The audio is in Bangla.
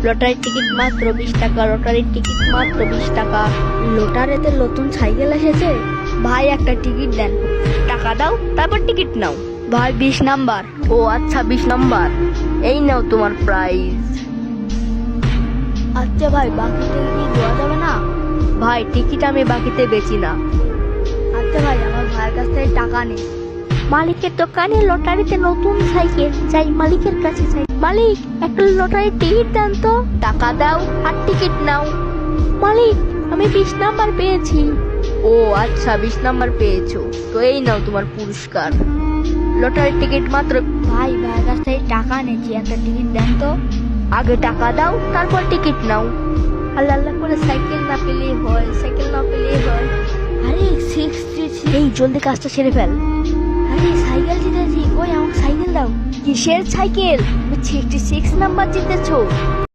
লটারির টিকিট মাত্র 20 টাকা, লটারির টিকিট মাত্র 20 টাকা। লটারিতে নতুন সাইকেল এসেছে। ভাই একটা টিকিট দেন। টাকা দাও, তারপর টিকিট নাও। ভাই 20 নাম্বার। ও আচ্ছা, 20 নাম্বার। এই নাও তোমার প্রাইজ। আচ্ছা ভাই, বাকিতে কি দেওয়া যাবে না? ভাই টিকিট আমি বাকিতে বেচি না। আচ্ছা ভাই, আমার ভাইয়ের কাছ থেকে টাকা নেই। মালিকের দোকানে লটারিতে নতুন সাইকেল, যাই মালিকের কাছে যাই। মালিক, একটা লটারির টিকিট দেন তো। টাকা দাও আর টিকিট নাও। মালিক, আমি 20 নাম্বার পেয়েছি। ও আচ্ছা, 20 নাম্বার পেয়েছো, তো এই নাও তোমার পুরস্কার। লটারির টিকিট মাত্র। ভাই ভাইয়ের কাছ থেকে টাকা নিয়েছি, একটা টিকিট দেন তো। আগে টাকা দাও, তারপর টিকিট নাও। আল্লাহ আল্লাহ করে সাইকেল না পেলেই হয়, সাইকেল না পেলেই হয়। আরে 63। এই জলদি কাজটা সেরে ফেল। আরে সাইকেল জিতেছি, কই আমাকে সাইকেল দাও। কিসের সাইকেল? 66 নাম্বার জিতেছো।